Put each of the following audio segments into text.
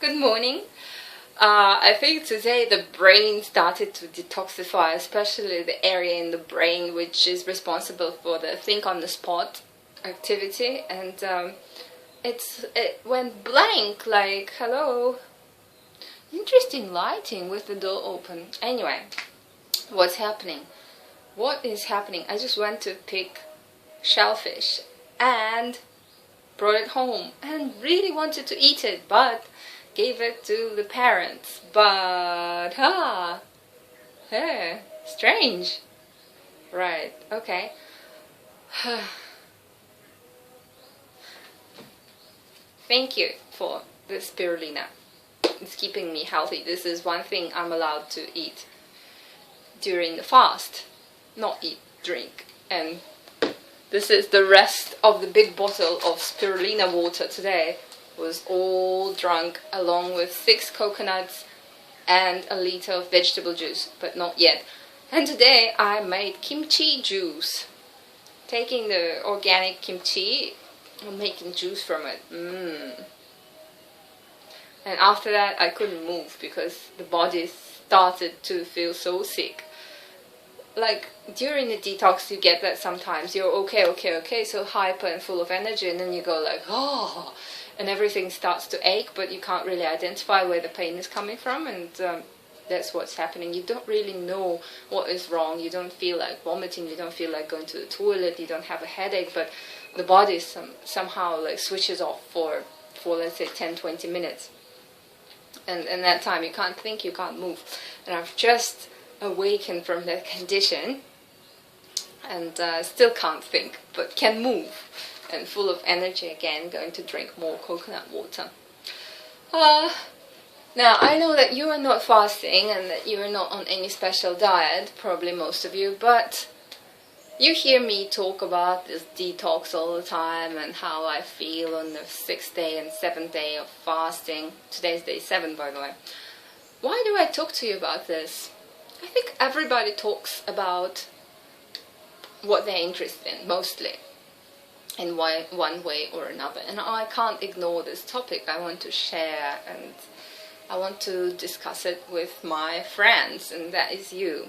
Good morning. I think today the brain started to detoxify, especially the area in the brain which is responsible for the think on the spot activity, and it went blank, like, hello. Interesting lighting with the door open. Anyway, what's happening? What is happening? I just went to pick shellfish and brought it home and really wanted to eat it, but gave it to the parents. But strange. Right, okay. Thank you for the spirulina. It's keeping me healthy. This is one thing I'm allowed to eat during the fast. Not eat, drink. And this is the rest of the big bottle of spirulina water today. Was all drunk along with 6 coconuts and a liter of vegetable juice, but not yet. And today I made kimchi juice. Taking the organic kimchi and making juice from it. And after that I couldn't move because the body started to feel so sick. Like during the detox you get that sometimes you're okay, so hyper and full of energy, and then you go like, oh, and everything starts to ache, but you can't really identify where the pain is coming from, and that's what's happening. You don't really know what is wrong. You don't feel like vomiting, you don't feel like going to the toilet, you don't have a headache, but the body somehow like switches off for let's say 10-20 minutes. And in that time you can't think, you can't move. And I've just awakened from that condition and still can't think, but can move and full of energy again, going to drink more coconut water. Now I know that you are not fasting and that you are not on any special diet, probably most of you, but you hear me talk about this detox all the time and how I feel on the 6th day and 7th day of fasting. Today's day 7, by the way. Why do I talk to you about this? I think everybody talks about what they're interested in, mostly, in one way or another. And I can't ignore this topic. I want to share and I want to discuss it with my friends, and that is you.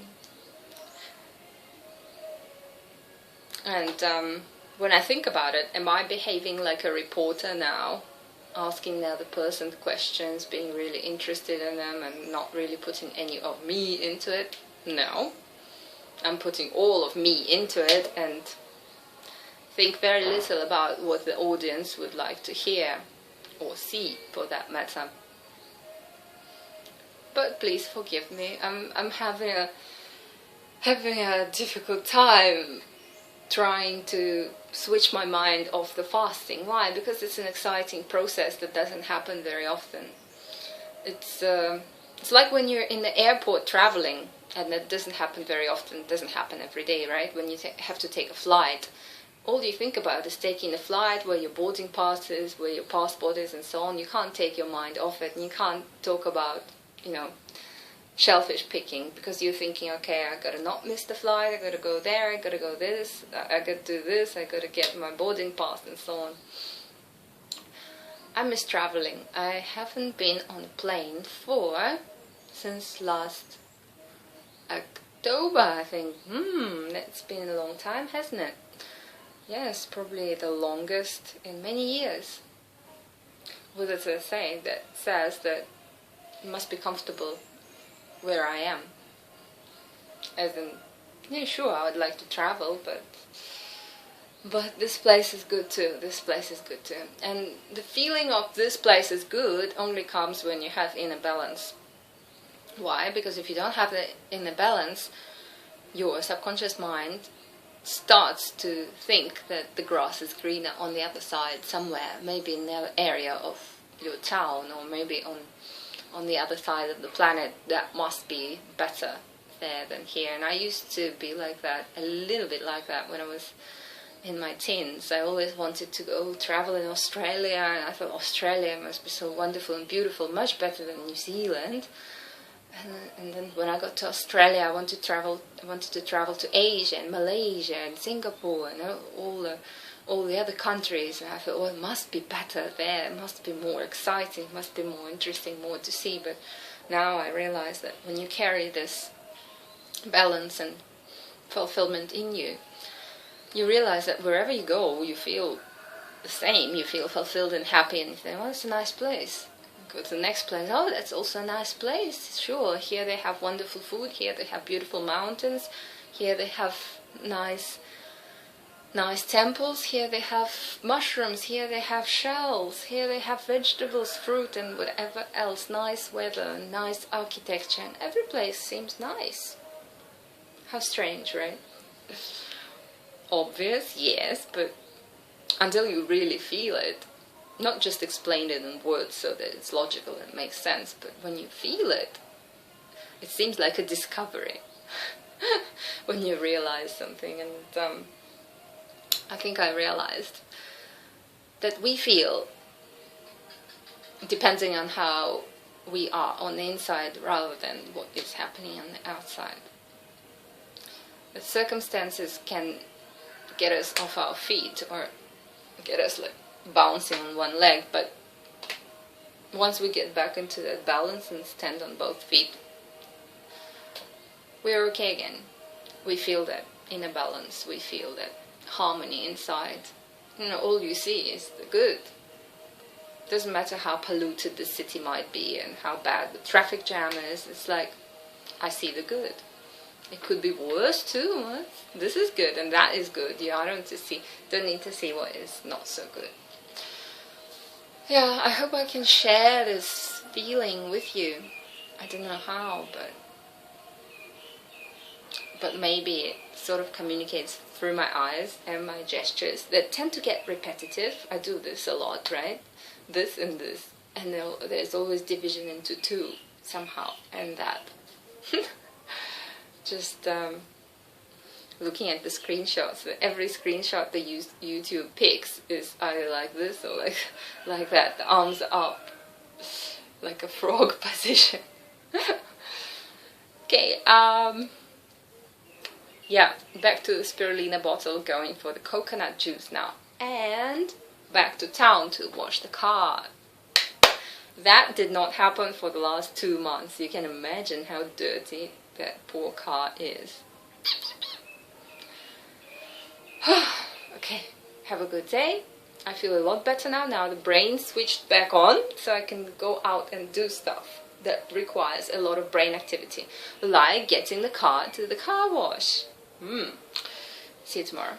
And when I think about it, am I behaving like a reporter now? Asking the other person questions, being really interested in them and not really putting any of me into it? No. I'm putting all of me into it and think very little about what the audience would like to hear or see, for that matter. But please forgive me. I'm having a difficult time trying to switch my mind off the fasting. Why? Because it's an exciting process that doesn't happen very often. It's like when you're in the airport traveling, and that doesn't happen very often. It doesn't happen every day, right? When you have to take a flight, all you think about is taking the flight, where your boarding pass is, where your passport is, and so on. You can't take your mind off it, and you can't talk about, shellfish picking, because you're thinking, okay, I gotta not miss the flight, I gotta go there, I gotta go this, I gotta do this, I gotta get my boarding pass, and so on. I miss traveling. I haven't been on a plane since last October, I think. That's been a long time, hasn't it? Yes, probably the longest in many years. What does it say? That says that you must be comfortable where I am. As in, yeah, sure, I would like to travel, but this place is good too. This place is good too. And the feeling of this place is good only comes when you have inner balance. Why? Because if you don't have the inner balance, your subconscious mind starts to think that the grass is greener on the other side somewhere, maybe in the area of your town, or maybe on the other side of the planet. That must be better there than here. And I used to be like that, a little bit like that, when I was in my teens. I always wanted to go travel in Australia, and I thought Australia must be so wonderful and beautiful, much better than New Zealand. And then when I got to Australia, I wanted to travel to Asia and Malaysia and Singapore and all all the other countries, and I thought, well, it must be better there, it must be more exciting, it must be more interesting, more to see. But now I realize that when you carry this balance and fulfillment in you, you realize that wherever you go, you feel the same. You feel fulfilled and happy, and you think, oh, it's a nice place. Go to the next place, oh, that's also a nice place. Sure, here they have wonderful food, here they have beautiful mountains, here they have nice temples, here they have mushrooms, here they have shells, here they have vegetables, fruit, and whatever else, nice weather, nice architecture, and every place seems nice. How strange, right? Obvious, yes, but until you really feel it, not just explain it in words so that it's logical and makes sense, but when you feel it, it seems like a discovery when you realize something. And I think I realized that we feel depending on how we are on the inside rather than what is happening on the outside. The circumstances can get us off our feet or get us like bouncing on one leg, but once we get back into that balance and stand on both feet, we're okay again. We feel that inner balance, we feel that harmony inside. All you see is the good. Doesn't matter how polluted the city might be and how bad the traffic jam is, it's like, I see the good. It could be worse too. This is good and that is good. I don't need to see what is not so good. Yeah, I hope I can share this feeling with you. I don't know how, but maybe it sort of communicates through my eyes and my gestures that tend to get repetitive. I do this a lot, right? This and this. And there's always division into two somehow, and that. Just looking at the screenshots, every screenshot the YouTube picks is either like this or like that, the arms up, like a frog position. Okay, yeah, back to the spirulina bottle, going for the coconut juice now. And back to town to wash the car. That did not happen for the last 2 months. You can imagine how dirty that poor car is. Okay, have a good day. I feel a lot better now. Now the brain switched back on, so I can go out and do stuff that requires a lot of brain activity, like getting the car to the car wash. See you tomorrow.